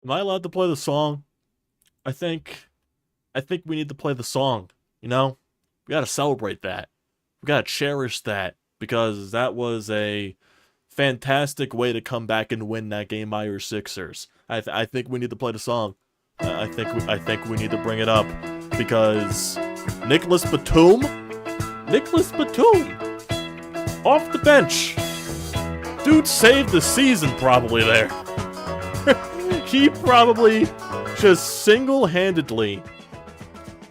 Am I allowed to play the song? I think we need to play the song, you know? We gotta celebrate that. We gotta cherish that because that was a fantastic way to come back and win that game by your Sixers. I think we need to play the song. I think we need to bring it up because Nicolas Batum, off the bench. Dude saved the season probably there. He probably just single-handedly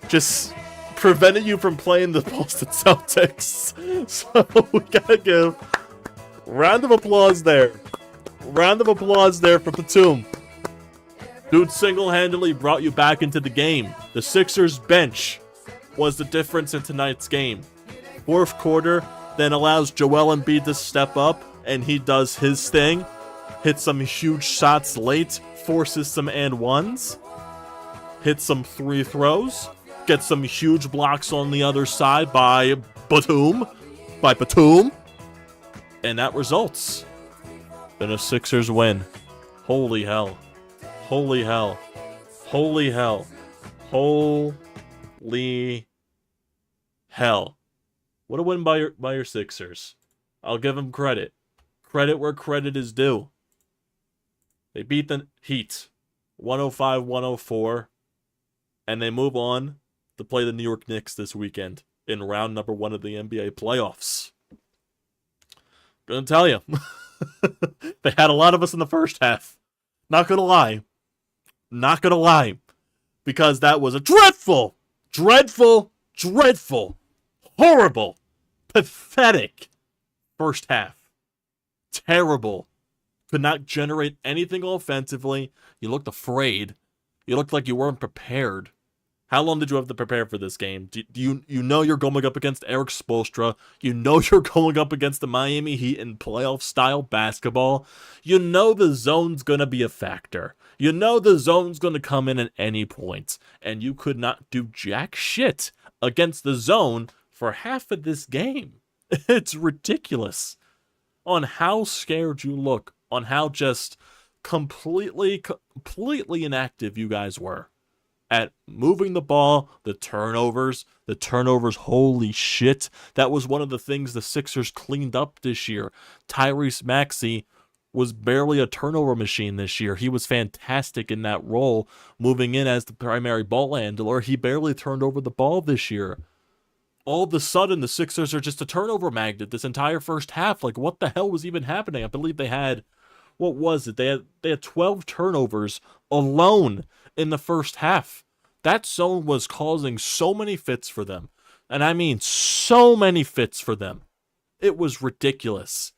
just prevented you from playing the Boston Celtics. So we gotta give round of applause there. Round of applause there for Batum. Dude single-handedly brought you back into the game. The Sixers bench was the difference in tonight's game. Fourth quarter then allows Joel Embiid to step up, and he does his thing. Hits some huge shots late, forces some and ones, hits some free throws, gets some huge blocks on the other side by Batum, and that results in a Sixers win. Holy hell. Holy hell. Holy hell. Holy hell. What a win by your Sixers. I'll give them credit. Credit where credit is due. They beat the Heat 105-104, and they move on to play the New York Knicks this weekend in round number 1 of the NBA playoffs. Gonna tell you, they had a lot of us in the first half. Not gonna lie. Not gonna lie. Because that was a dreadful, horrible, pathetic first half. Terrible. Could not generate anything offensively. You looked afraid. You looked like you weren't prepared. How long did you have to prepare for this game? You know you're going up against Eric Spoelstra. You know you're going up against the Miami Heat in playoff-style basketball. You know the zone's going to be a factor. You know the zone's going to come in at any point. And you could not do jack shit against the zone for half of this game. It's ridiculous on how scared you look, on how just completely inactive you guys were at moving the ball, the turnovers, holy shit. That was one of the things the Sixers cleaned up this year. Tyrese Maxey was barely a turnover machine this year. He was fantastic in that role, moving in as the primary ball handler. He barely turned over the ball this year. All of a sudden, the Sixers are just a turnover magnet this entire first half. Like, what the hell was even happening? I believe they had, what was it? They had 12 turnovers alone in the first half. That zone was causing so many fits for them. And I mean so many fits for them. It was ridiculous.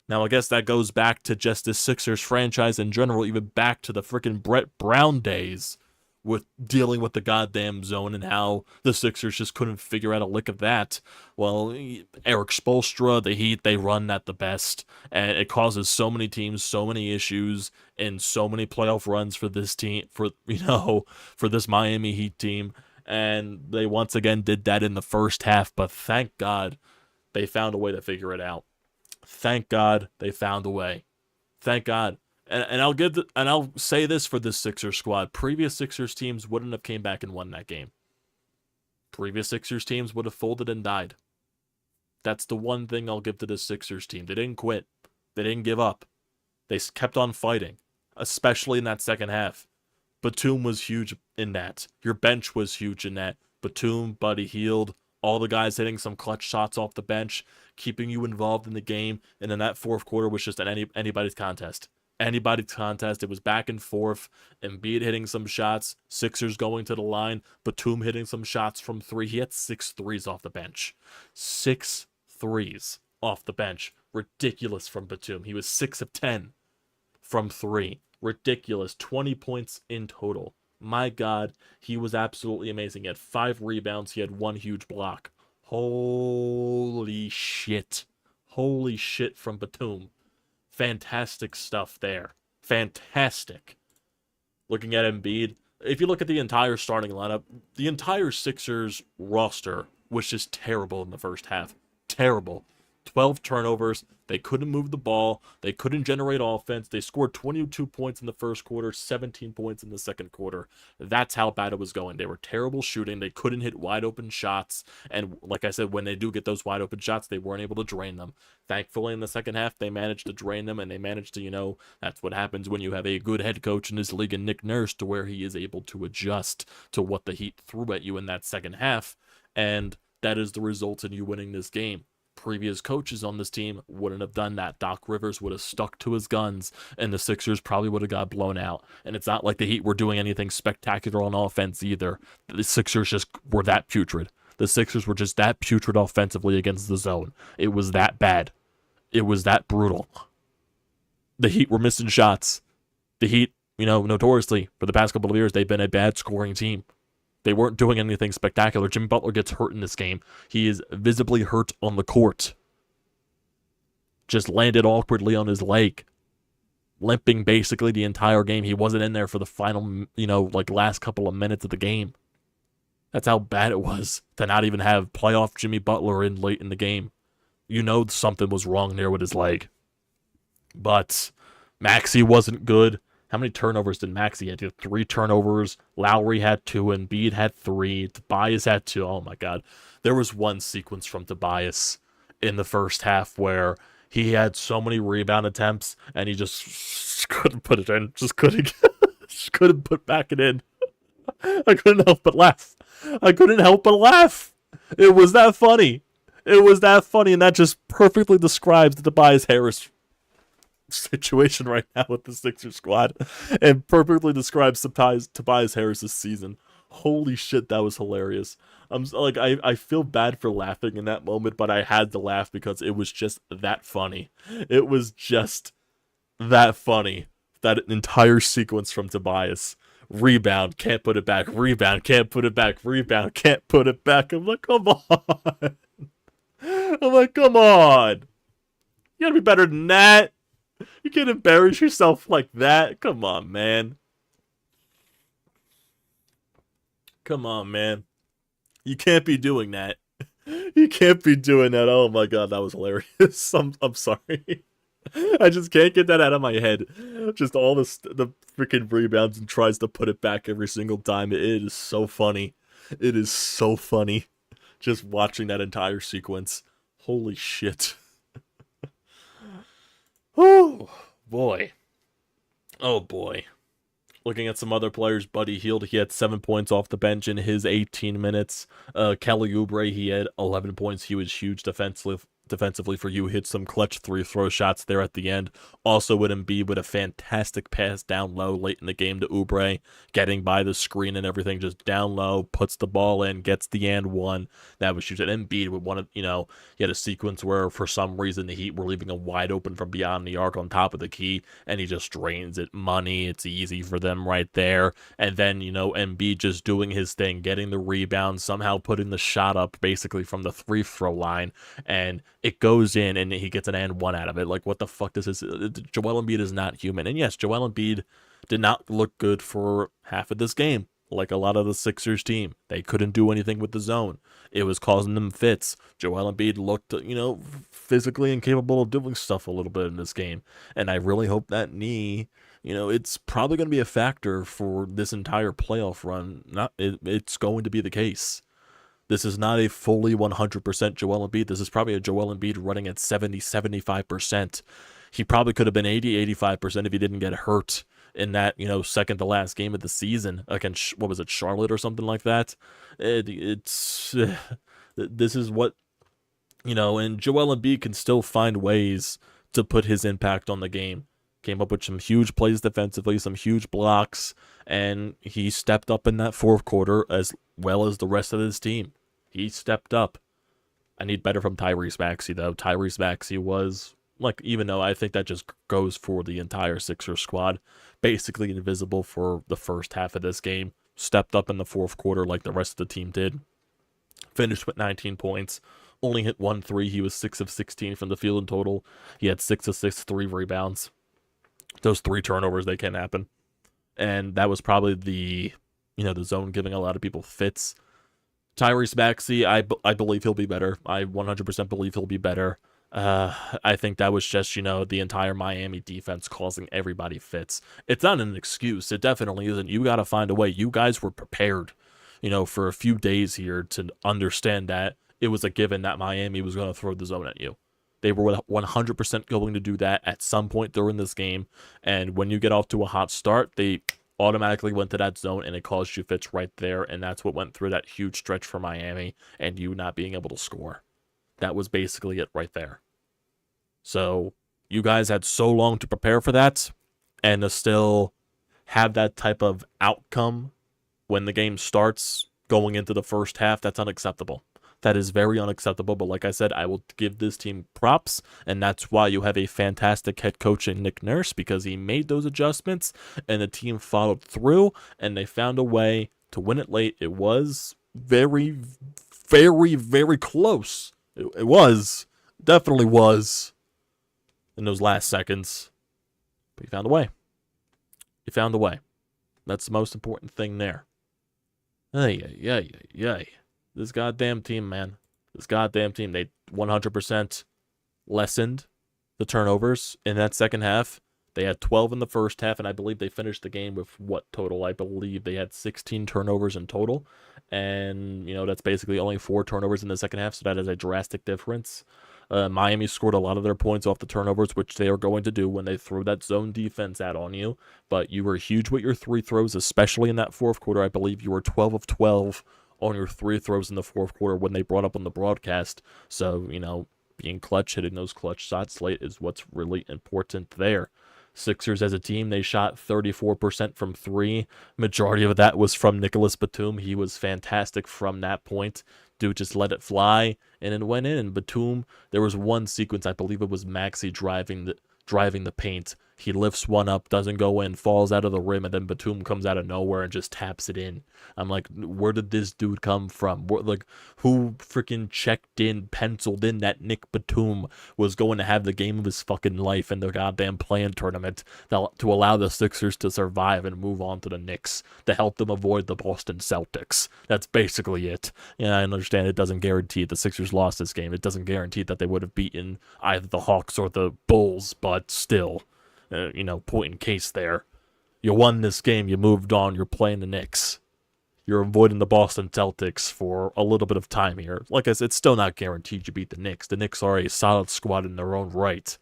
Now, I guess that goes back to just this Sixers franchise in general, even back to the freaking Brett Brown days with dealing with the goddamn zone and how the Sixers just couldn't figure out a lick of that. Well, Eric Spoelstra, the Heat, they run at the best, and it causes so many teams so many issues and so many playoff runs for this team, for this Miami Heat team, and they once again did that in the first half, but thank God they found a way to figure it out. Thank God they found a way. Thank God. And I'll say this for this Sixers squad. Previous Sixers teams wouldn't have came back and won that game. Previous Sixers teams would have folded and died. That's the one thing I'll give to this Sixers team. They didn't quit. They didn't give up. They kept on fighting, especially in that second half. Batum was huge in that. Your bench was huge in that. Batum, Buddy Hield, all the guys hitting some clutch shots off the bench, keeping you involved in the game. And then that fourth quarter was just anybody's contest. Anybody's contest. It was back and forth. Embiid hitting some shots. Sixers going to the line. Batum hitting some shots from three. He had 6 threes off the bench. 6 threes off the bench. Ridiculous from Batum. He was 6 of 10 from 3. Ridiculous. 20 points in total. My God, he was absolutely amazing. He had 5 rebounds. He had 1 huge block. Holy shit. Holy shit from Batum. Fantastic stuff there. Fantastic. Looking at Embiid, if you look at the entire starting lineup, the entire Sixers roster was just terrible in the first half. Terrible. 12 turnovers. They couldn't move the ball. They couldn't generate offense. They scored 22 points in the first quarter, 17 points in the second quarter. That's how bad it was going. They were terrible shooting. They couldn't hit wide open shots. And like I said, when they do get those wide open shots, they weren't able to drain them. Thankfully, in the second half, they managed to drain them, and they managed to, that's what happens when you have a good head coach in this league and Nick Nurse, to where he is able to adjust to what the Heat threw at you in that second half. And that is the result in you winning this game. Previous coaches on this team wouldn't have done that. Doc Rivers would have stuck to his guns, and the Sixers probably would have got blown out. And it's not like the Heat were doing anything spectacular on offense either. The Sixers just were that putrid. The Sixers were just that putrid offensively against the zone. It was that bad. It was that brutal. The Heat were missing shots. The Heat, notoriously, for the past couple of years, they've been a bad scoring team. They weren't doing anything spectacular. Jimmy Butler gets hurt in this game. He is visibly hurt on the court. Just landed awkwardly on his leg. Limping basically the entire game. He wasn't in there for the final, last couple of minutes of the game. That's how bad it was to not even have playoff Jimmy Butler in late in the game. Something was wrong there with his leg. But Maxey wasn't good. How many turnovers did Maxey have? He had 3 turnovers. Lowry had 2. Embiid had 3. Tobias had 2. Oh, my God. There was one sequence from Tobias in the first half where he had so many rebound attempts, and he just couldn't put it in. Just couldn't put back it in. I couldn't help but laugh. It was that funny. And that just perfectly describes the Tobias Harris situation right now with the Sixers squad, and perfectly describes Tobias Harris's season. Holy shit, that was hilarious. I feel bad for laughing in that moment, but I had to laugh because it was just that funny. It was just that funny. That entire sequence from Tobias. Rebound, can't put it back. Rebound, can't put it back. Rebound, can't put it back. I'm like, come on. You gotta be better than that. You can't embarrass yourself like that. Come on, man. You can't be doing that. Oh my God, that was hilarious. I'm sorry. I just can't get that out of my head. Just all the freaking rebounds and tries to put it back every single time. It is so funny. Just watching that entire sequence. Holy shit. Oh, boy. Looking at some other players, Buddy Hield, he had 7 points off the bench in his 18 minutes. Kelly Oubre, he had 11 points. He was huge defensively for you. Hit some clutch 3-throw shots there at the end. Also with Embiid with a fantastic pass down low late in the game to Oubre, getting by the screen and everything, just down low, puts the ball in, gets the and one. That was huge. And Embiid with one of, he had a sequence where for some reason the Heat were leaving him wide open from beyond the arc on top of the key, and he just drains it. Money, it's easy for them right there. And then, Embiid just doing his thing, getting the rebound, somehow putting the shot up basically from the 3-throw line, and it goes in, and he gets an and one out of it. Like, what the fuck does this? Joel Embiid is not human. And yes, Joel Embiid did not look good for half of this game. Like a lot of the Sixers team, they couldn't do anything with the zone. It was causing them fits. Joel Embiid looked, physically incapable of doing stuff a little bit in this game. And I really hope that knee, it's probably going to be a factor for this entire playoff run. It's going to be the case. This is not a fully 100% Joel Embiid. This is probably a Joel Embiid running at 70-75%. He probably could have been 80-85% if he didn't get hurt in that, second to last game of the season against, what was it, Charlotte or something like that. This is what, and Joel Embiid can still find ways to put his impact on the game. Came up with some huge plays defensively, some huge blocks, and he stepped up in that fourth quarter as well as the rest of his team. He stepped up. I need better from Tyrese Maxey, though. Tyrese Maxey was, even though I think that just goes for the entire Sixers squad, basically invisible for the first half of this game. Stepped up in the fourth quarter like the rest of the team did. Finished with 19 points. Only hit 1 3. He was 6 of 16 from the field in total. He had 6 assists, 3 rebounds. Those 3 turnovers, they can happen. And that was probably the zone giving a lot of people fits. Tyrese Maxey, I believe he'll be better. I 100% believe he'll be better. I think that was just, the entire Miami defense causing everybody fits. It's not an excuse. It definitely isn't. You got to find a way. You guys were prepared, for a few days here to understand that it was a given that Miami was going to throw the zone at you. They were 100% going to do that at some point during this game. And when you get off to a hot start, they automatically went to that zone, and it caused you fits right there. And that's what went through that huge stretch for Miami and you not being able to score. That was basically it right there. So you guys had so long to prepare for that, and to still have that type of outcome when the game starts going into the first half, that's unacceptable. That is very unacceptable, but like I said, I will give this team props, and that's why you have a fantastic head coach in Nick Nurse, because he made those adjustments, and the team followed through, and they found a way to win it late. It was very, very, very close. It was. Definitely was. In those last seconds. But he found a way. He found a way. That's the most important thing there. Ay. This goddamn team, man. This goddamn team. They 100% lessened the turnovers in that second half. They had 12 in the first half, and I believe they finished the game with what total? I believe they had 16 turnovers in total. And, that's basically only 4 turnovers in the second half, so that is a drastic difference. Miami scored a lot of their points off the turnovers, which they are going to do when they throw that zone defense out on you. But you were huge with your 3 throws, especially in that fourth quarter. I believe you were 12 of 12 on your 3 throws in the fourth quarter when they brought up on the broadcast. So, being clutch, hitting those clutch shots late is what's really important there. Sixers as a team, they shot 34% from 3. Majority of that was from Nicolas Batum. He was fantastic from that point. Dude just let it fly, and it went in. Batum, there was one sequence, I believe it was Maxey driving the paint. He lifts one up, doesn't go in, falls out of the rim, and then Batum comes out of nowhere and just taps it in. I'm like, where did this dude come from? Who freaking checked in, penciled in that Nick Batum was going to have the game of his fucking life in the goddamn play-in tournament to allow the Sixers to survive and move on to the Knicks, to help them avoid the Boston Celtics. That's basically it. Yeah, I understand it doesn't guarantee the Sixers lost this game. It doesn't guarantee that they would have beaten either the Hawks or the Bulls, but still. Point in case there. You won this game, you moved on, you're playing the Knicks. You're avoiding the Boston Celtics for a little bit of time here. Like I said, it's still not guaranteed you beat the Knicks. The Knicks are a solid squad in their own right.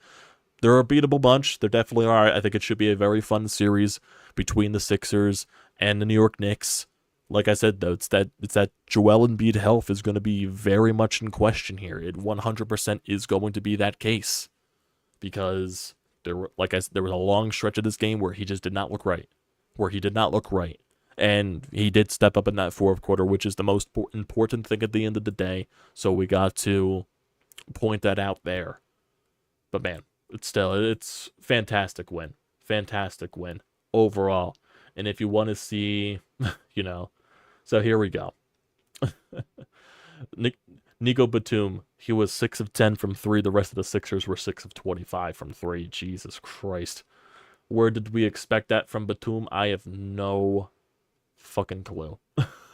They're a beatable bunch. They definitely are. I think it should be a very fun series between the Sixers and the New York Knicks. Like I said, though, it's that Joel Embiid health is going to be very much in question here. It 100% is going to be that case. Because there was a long stretch of this game where he just did not look right. And he did step up in that fourth quarter, which is the most important thing at the end of the day. So we got to point that out there. But man, it's fantastic win. Fantastic win overall. And if you want to see, so here we go. Nico Batum, he was 6 of 10 from 3. The rest of the Sixers were 6 of 25 from 3. Jesus Christ. Where did we expect that from Batum? I have no fucking clue.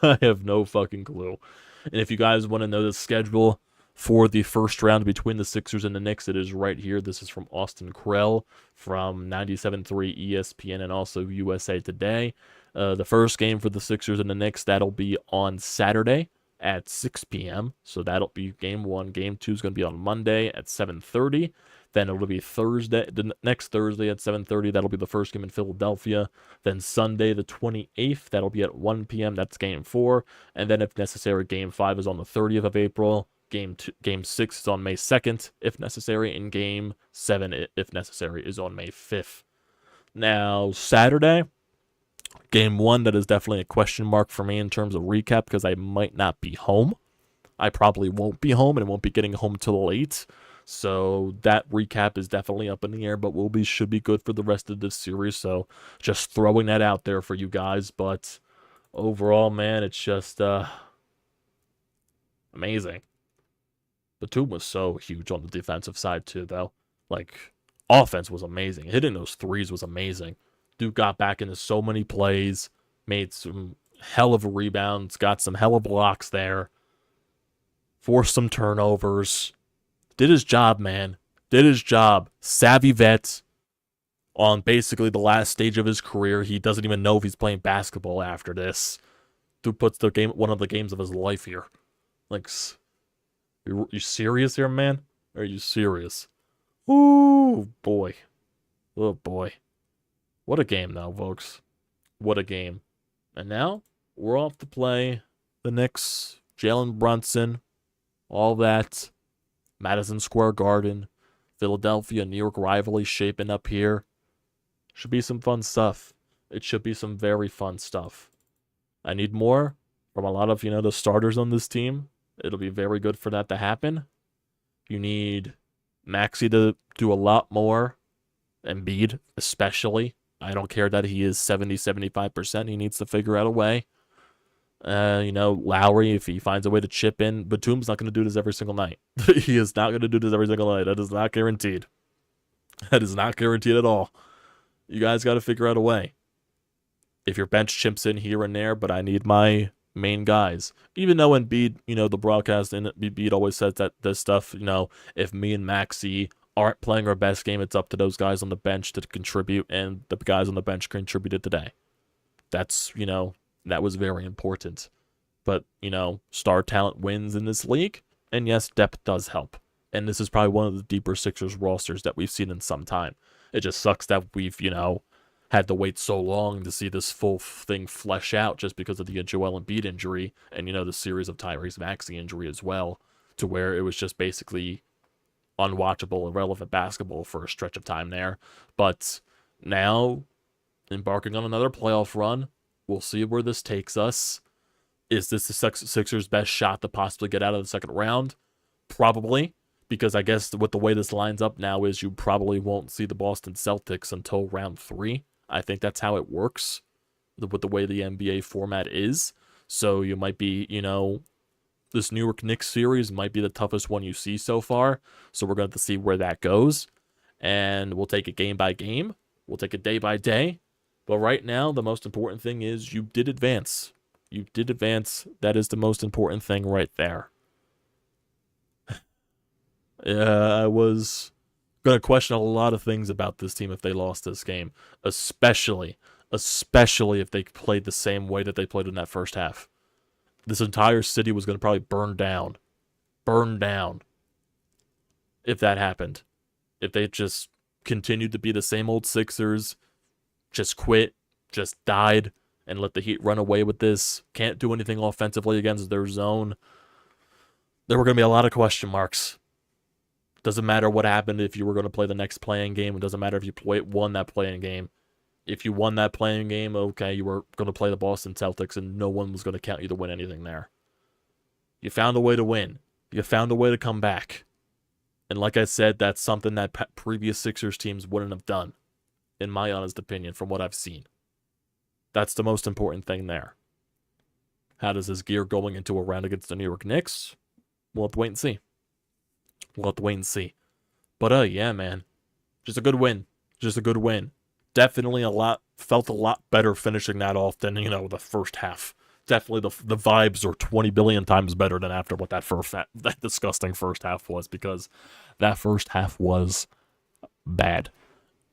I have no fucking clue. And if you guys want to know the schedule for the first round between the Sixers and the Knicks, it is right here. This is from Austin Krell from 97.3 ESPN and also USA Today. The first game for the Sixers and the Knicks, that'll be on Saturday at 6 p.m. So that'll be game 1. Game 2 is going to be on Monday at 7:30. Then it'll be the next Thursday at 7:30. That'll be the first game in Philadelphia. Then Sunday the 28th, that'll be at 1 p.m. That's game 4. And then if necessary, game 5 is on the 30th of April. Game 6 is on May 2nd, if necessary. And game 7, if necessary, is on May 5th. Now, Saturday, game 1, that is definitely a question mark for me in terms of recap because I might not be home. I probably won't be home and won't be getting home till late. So that recap is definitely up in the air, but should be good for the rest of this series. So just throwing that out there for you guys. But overall, man, it's just amazing. Batum was so huge on the defensive side too, though. Offense was amazing. Hitting those threes was amazing. Dude got back into so many plays, made some hell of rebounds, got some hell of blocks there, forced some turnovers. Did his job, man. Did his job. Savvy vet on basically the last stage of his career. He doesn't even know if he's playing basketball after this. Dude puts one of the games of his life here. Like, you serious here, man? Are you serious? Ooh, boy. Oh, boy. What a game, though, folks. What a game. And now, we're off to play the Knicks, Jalen Brunson, all that. Madison Square Garden, Philadelphia, New York rivalry shaping up here. Should be some fun stuff. It should be some very fun stuff. I need more from a lot of, the starters on this team. It'll be very good for that to happen. You need Maxey to do a lot more. Embiid, especially. I don't care that he is 70-75%. He needs to figure out a way. Lowry, if he finds a way to chip in. Batum's not going to do this every single night. He is not going to do this every single night. That is not guaranteed. That is not guaranteed at all. You guys got to figure out a way. If your bench chips in here and there, but I need my main guys. Even though Embiid, the broadcast, and Embiid always says that this stuff, if me and Maxey aren't playing our best game, it's up to those guys on the bench to contribute, and the guys on the bench contributed today. That's, that was very important. But, star talent wins in this league, and yes, depth does help. And this is probably one of the deeper Sixers rosters that we've seen in some time. It just sucks that we've, had to wait so long to see this full thing flesh out just because of the Joel Embiid injury and, the series of Tyrese Maxey injury as well, to where it was just basically unwatchable, irrelevant basketball for a stretch of time there. But now, embarking on another playoff run, we'll see where this takes us. Is this the Sixers' best shot to possibly get out of the second round? Probably, because I guess with the way this lines up now is you probably won't see the Boston Celtics until round 3. I think that's how it works with the way the NBA format is. So you might be, this New York Knicks series might be the toughest one you see so far. So we're going to see where that goes. And we'll take it game by game. We'll take it day by day. But right now, the most important thing is you did advance. You did advance. That is the most important thing right there. I was going to question a lot of things about this team if they lost this game. Especially if they played the same way that they played in that first half. This entire city was going to probably burn down. Burn down. If that happened. If they just continued to be the same old Sixers, just quit, just died, and let the Heat run away with this, can't do anything offensively against their zone, there were going to be a lot of question marks. Doesn't matter what happened if you were going to play the next playing game. It doesn't matter if you won that playing game. If you won that playing game, okay, you were going to play the Boston Celtics, and no one was going to count you to win anything there. You found a way to win. You found a way to come back. And like I said, that's something that previous Sixers teams wouldn't have done, in my honest opinion, from what I've seen. That's the most important thing there. How does this gear going into a round against the New York Knicks? We'll have to wait and see. But, yeah, man. Just a good win. Definitely felt a lot better finishing that off than, the first half. Definitely the vibes are 20 billion times better than after what that disgusting first half was, because that first half was bad.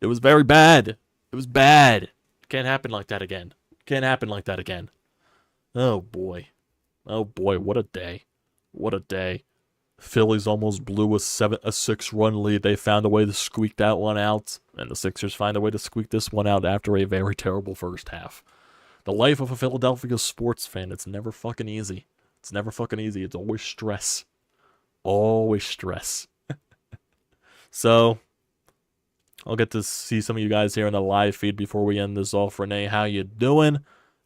It was very bad. It was bad. Can't happen like that again. Oh, boy. What a day. Phillies almost blew a 6-run lead. They found a way to squeak that one out, and the Sixers find a way to squeak this one out after a very terrible first half. The life of a Philadelphia sports fan, it's never fucking easy. It's always stress. So, I'll get to see some of you guys here in the live feed before we end this off. Renee, how you doing?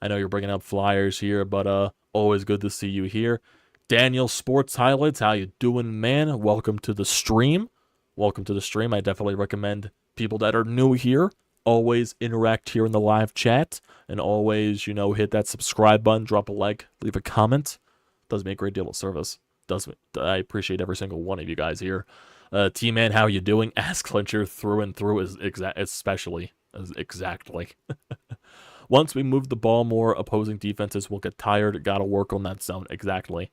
I know you're bringing up flyers here, but always good to see you here. Daniel Sports Highlights, how you doing, man? Welcome to the stream. I definitely recommend people that are new here always interact here in the live chat, and always, hit that subscribe button, drop a like, leave a comment. Does me a great deal of service. I appreciate every single one of you guys here. T-Man, how you doing? Ass clincher through and through, exactly. Once we move the ball more, opposing defenses will get tired. Gotta work on that zone. Exactly.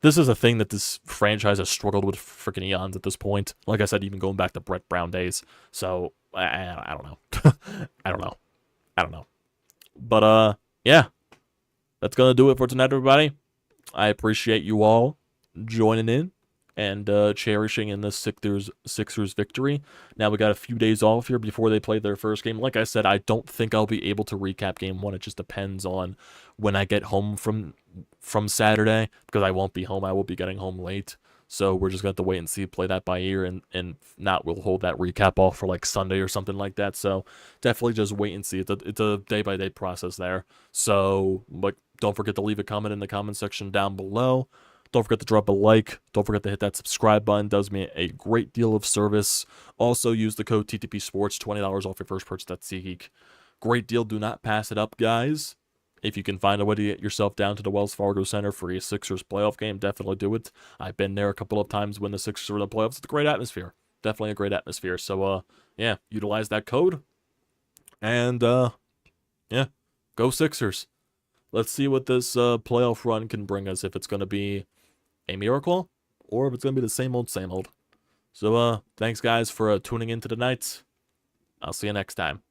This is a thing that this franchise has struggled with freaking eons at this point. Like I said, even going back to Brett Brown days. So, I don't know. I don't know. I don't know. But, yeah. That's going to do it for tonight, everybody. I appreciate you all joining in and cherishing in this Sixers victory. Now we got a few days off here before they play their first game. Like I said, I don't think I'll be able to recap game 1. It just depends on when I get home from Saturday, because I won't be home. I will be getting home late. So we're just going to have to wait and see, play that by ear, and not we'll hold that recap off for like Sunday or something like that. So definitely just wait and see. It's a day-by-day process there. So, like, don't forget to leave a comment in the comment section down below. Don't forget to drop a like. Don't forget to hit that subscribe button. It does me a great deal of service. Also, use the code TTPSPORTS, $20 off your first purchase at SeatGeek. Great deal. Do not pass it up, guys. If you can find a way to get yourself down to the Wells Fargo Center for a Sixers playoff game, definitely do it. I've been there a couple of times when the Sixers were in the playoffs. It's a great atmosphere. Definitely a great atmosphere. So, yeah, utilize that code. And, yeah, go Sixers. Let's see what this playoff run can bring us, if it's going to be a miracle or if it's going to be the same old, same old. So, thanks, guys, for tuning in to tonight. I'll see you next time.